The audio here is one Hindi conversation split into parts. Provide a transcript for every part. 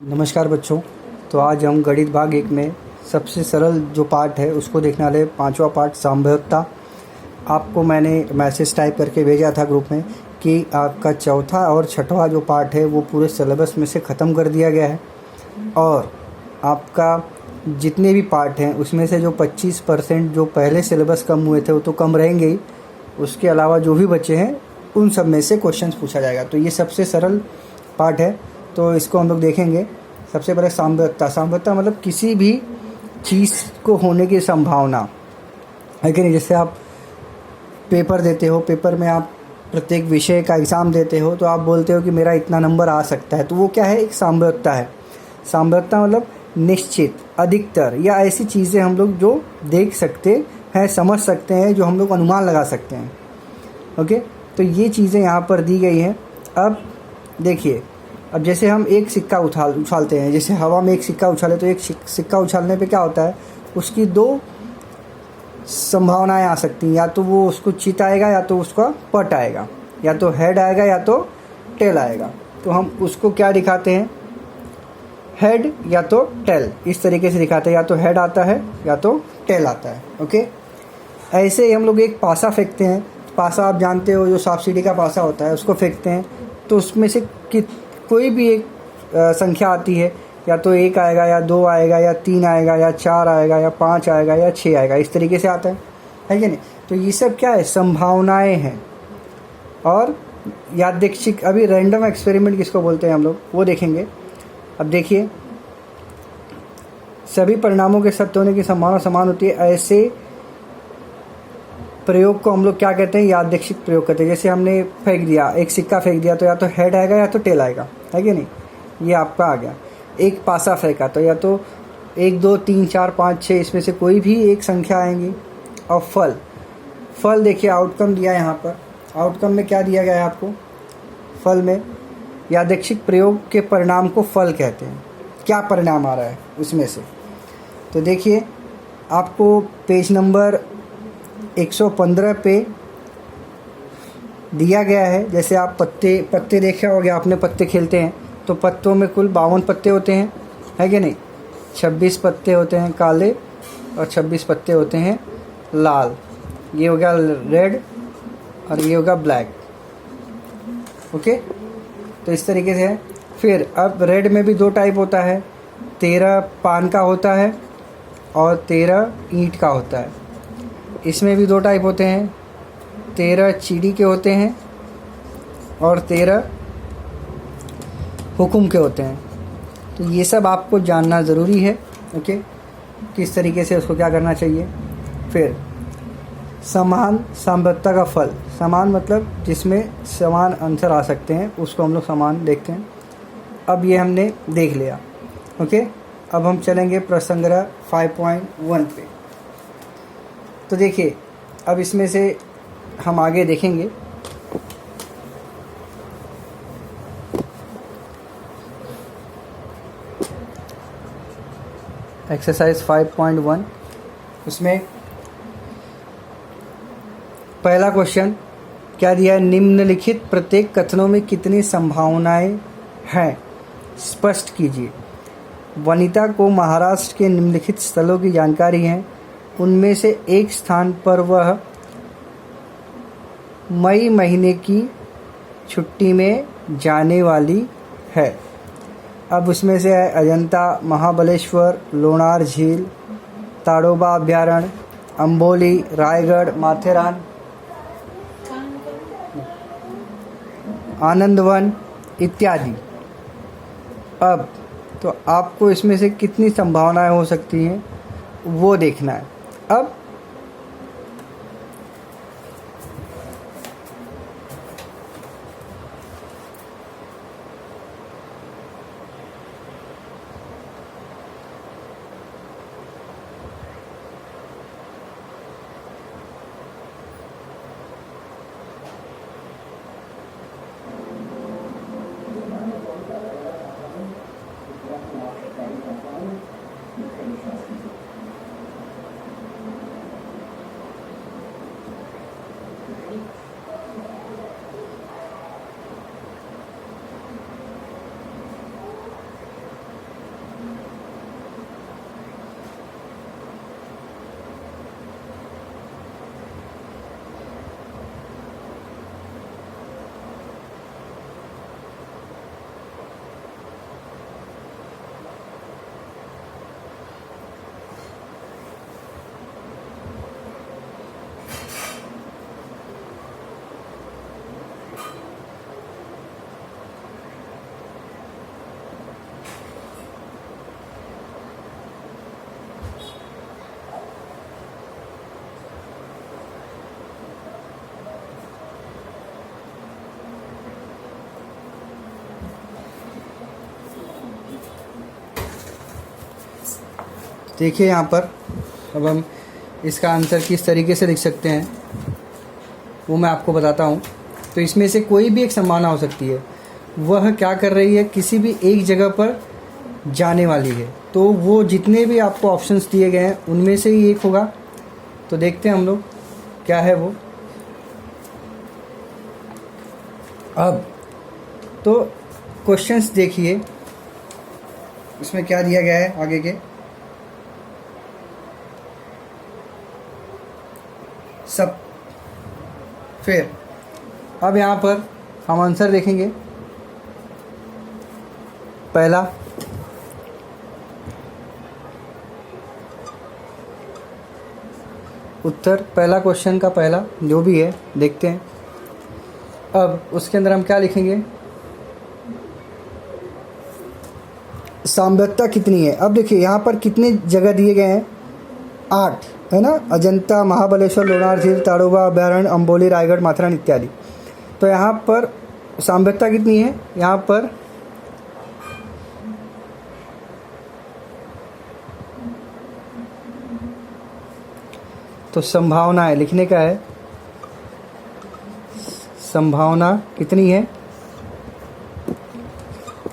नमस्कार बच्चों। तो आज हम गणित भाग 1 में सबसे सरल जो पार्ट है उसको देखने वाले। पांचवा पार्ट संभाव्यता। आपको मैंने मैसेज टाइप करके भेजा था ग्रुप में कि आपका चौथा और छठवां जो पार्ट है वो पूरे सिलेबस में से ख़त्म कर दिया गया है और आपका जितने भी पार्ट हैं उसमें से जो 25% जो पहले सिलेबस कम हुए थे वो तो कम रहेंगे ही, उसके अलावा जो भी बचे हैं उन सब में से क्वेश्चंस पूछा जाएगा। तो ये सबसे सरल पार्ट है, तो इसको हम लोग देखेंगे। सबसे पहले संभाव्यता मतलब किसी भी चीज़ को होने की संभावना है कि नहीं। जैसे आप पेपर देते हो, पेपर में आप प्रत्येक विषय का एग्ज़ाम देते हो तो आप बोलते हो कि मेरा इतना नंबर आ सकता है, तो वो क्या है, एक संभाव्यता है। संभाव्यता मतलब निश्चित, अधिकतर या ऐसी चीज़ें हम लोग जो देख सकते हैं, समझ सकते हैं, जो हम लोग अनुमान लगा सकते हैं। ओके, तो ये चीज़ें यहाँ पर दी गई हैं। अब देखिए, अब जैसे हम एक सिक्का उछालते हैं, जैसे हवा में एक सिक्का उछाले तो एक सिक्का उछालने पे क्या होता है, उसकी दो संभावनाएं आ सकती हैं। या तो वो उसको चित आएगा या तो उसका पट आएगा, या तो हेड आएगा या तो टेल आएगा। तो हम उसको क्या दिखाते हैं, हेड या तो टेल, इस तरीके से दिखाते हैं। या तो हेड आता है या तो टेल आता है। ओके, ऐसे ही हम लोग एक पासा फेंकते हैं। पासा आप जानते हो, जो सांप सीढ़ी का पासा होता है, उसको फेंकते हैं तो उसमें से कोई भी एक संख्या आती है, या तो 1 आएगा या 2 आएगा या 3 आएगा या 4 आएगा या 5 आएगा या 6 आएगा, इस तरीके से आता है कि नहीं। तो ये सब क्या है, संभावनाएं हैं। और यादृच्छिक, अभी रैंडम एक्सपेरिमेंट किसको बोलते हैं हम लोग, वो देखेंगे। अब देखिए, सभी परिणामों के सत्य होने की संभावना समान होती है, ऐसे प्रयोग को हम लोग क्या कहते हैं, यादृच्छिक प्रयोग कहते हैं। जैसे हमने फेंक दिया, एक सिक्का फेंक दिया तो या तो हेड आएगा या तो टेल आएगा, है कि नहीं। ये आपका आ गया। एक पासा फेंका तो या तो 1 2 3 4 5 6 इसमें से कोई भी एक संख्या आएंगी। और फल देखिए, आउटकम दिया है यहाँ पर। आउटकम में क्या दिया गया है आपको, फल में यादृच्छिक प्रयोग के परिणाम को फल कहते हैं। क्या परिणाम आ रहा है उसमें से, तो देखिए आपको पेज नंबर 115 पे दिया गया है। जैसे आप पत्ते देखे होंगे, आपने पत्ते खेलते हैं तो पत्तों में कुल 52 पत्ते होते हैं, है कि नहीं। 26 पत्ते होते हैं काले और 26 पत्ते होते हैं लाल। ये हो गया रेड और ये होगा ब्लैक। ओके, तो इस तरीके से है। फिर अब रेड में भी 2 टाइप होता है, 13 पान का होता है और 13 ईंट का होता है। इसमें भी 2 टाइप होते हैं, 13 चीड़ी के होते हैं और 13 हुकुम के होते हैं। तो ये सब आपको जानना ज़रूरी है। ओके, किस तरीके से उसको क्या करना चाहिए। फिर समान संभाव्यता का फल, समान मतलब जिसमें समान आंसर आ सकते हैं उसको हम लोग समान देखते हैं। अब ये हमने देख लिया। ओके, अब हम चलेंगे प्रसंग्रह 5.1 पे। तो देखिए, अब इसमें से हम आगे देखेंगे। एक्सरसाइज 5.1, उसमें पहला क्वेश्चन क्या दिया है, निम्नलिखित प्रत्येक कथनों में कितनी संभावनाएं हैं, स्पष्ट कीजिए। वनिता को महाराष्ट्र के निम्नलिखित स्थलों की जानकारी है। उनमें से एक स्थान पर वह मई महीने की छुट्टी में जाने वाली है। अब उसमें से है अजंता, महाबलेश्वर, लोनार झील, ताड़ोबा अभ्यारण्य, अंबोली, रायगढ़, माथेरान, आनंदवन इत्यादि। अब तो आपको इसमें से कितनी संभावनाएं हो सकती हैं वो देखना है। अब देखिए यहाँ पर अब हम इसका आंसर किस तरीके से लिख सकते हैं वो मैं आपको बताता हूँ। तो इसमें से कोई भी एक संभावना हो सकती है, वह क्या कर रही है, किसी भी एक जगह पर जाने वाली है। तो वो जितने भी आपको ऑप्शंस दिए गए हैं उनमें से ही एक होगा। तो देखते हैं हम लोग क्या है वो। अब तो क्वेश्चंस देखिए इसमें क्या दिया गया है आगे के सब। फिर अब यहाँ पर हम आंसर देखेंगे। पहला उत्तर, पहला क्वेश्चन का पहला जो भी है देखते हैं। अब उसके अंदर हम क्या लिखेंगे, सांव्यता कितनी है। अब देखिए यहाँ पर कितने जगह दिए गए हैं, 8 है ना, अजंता, महाबलेश्वर, लोनार झील, ताड़ोबा अभयारण्य, अम्बोली, रायगढ़, माथेरान इत्यादि। तो यहाँ पर सांव्यता कितनी है, यहाँ पर तो संभावना है लिखने का है, संभावना कितनी है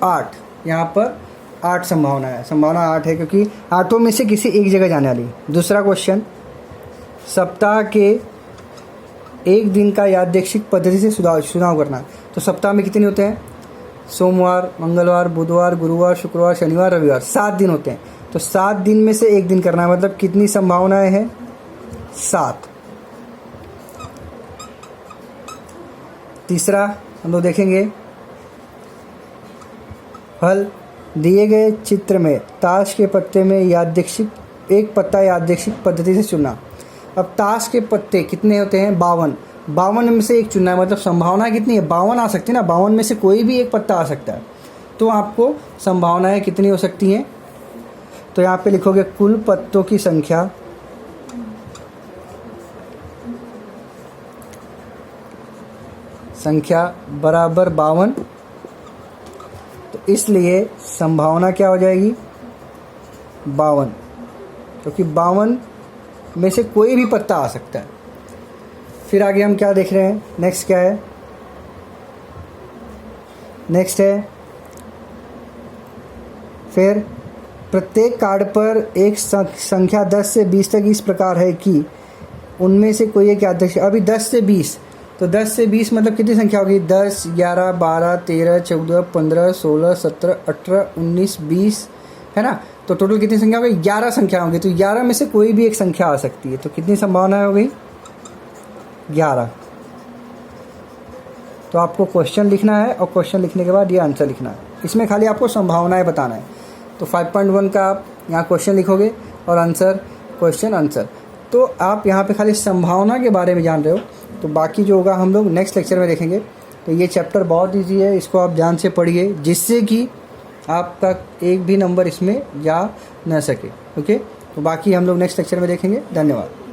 8। यहाँ पर 8 संभावना है, संभावना 8 है क्योंकि 8 में से किसी एक जगह जाने वाली। दूसरा क्वेश्चन, सप्ताह के एक दिन का यादृच्छिक पद्धति से चुनाव करना। तो सप्ताह में कितने होते हैं, सोमवार, मंगलवार, बुधवार, गुरुवार, शुक्रवार, शनिवार, रविवार, 7 दिन होते हैं। तो 7 दिन में से एक दिन करना है, मतलब कितनी संभावनाएं हैं 7। तीसरा हम लोग देखेंगे, हल दिए गए चित्र में ताश के पत्ते में यादृच्छिक एक पत्ता यादृच्छिक पद्धति से चुना। अब ताश के पत्ते कितने होते हैं, 52 में से एक चुनना है, मतलब संभावना कितनी है 52 आ सकती है ना, 52 में से कोई भी एक पत्ता आ सकता है। तो आपको संभावनाएं कितनी हो सकती हैं, तो यहाँ पे लिखोगे कुल पत्तों की संख्या बराबर 52। तो इसलिए संभावना क्या हो जाएगी 52, क्योंकि 52 में से कोई भी पत्ता आ सकता है। फिर आगे हम क्या देख रहे हैं, नेक्स्ट क्या है, नेक्स्ट है फिर प्रत्येक कार्ड पर एक संख्या 10 से 20 तक इस प्रकार है कि उनमें से कोई एक यादृच्छिक। अभी 10 से 20, तो 10 से 20 मतलब कितनी संख्या होगी, 10, 11, 12, 13, 14, 15, 16, 17, 18, 19, 20 है ना। तो टोटल कितनी संख्या होगी, 11 संख्या होगी। तो 11 में से कोई भी एक संख्या आ सकती है। तो कितनी संभावना हो गई 11। तो आपको क्वेश्चन लिखना है और क्वेश्चन लिखने के बाद ये आंसर लिखना है। इसमें खाली आपको संभावनाएं बताना है। तो 5.1 का आप यहाँ क्वेश्चन लिखोगे और आंसर क्वेश्चन आंसर। तो आप यहाँ पे खाली संभावना के बारे में जान रहे हो। तो बाकी जो होगा हम लोग नेक्स्ट लेक्चर में देखेंगे। तो ये चैप्टर बहुत ईजी है, इसको आप ध्यान से पढ़िए जिससे कि आपका एक भी नंबर इसमें जा न सके। ओके, तो बाकी हम लोग नेक्स्ट लेक्चर में देखेंगे। धन्यवाद।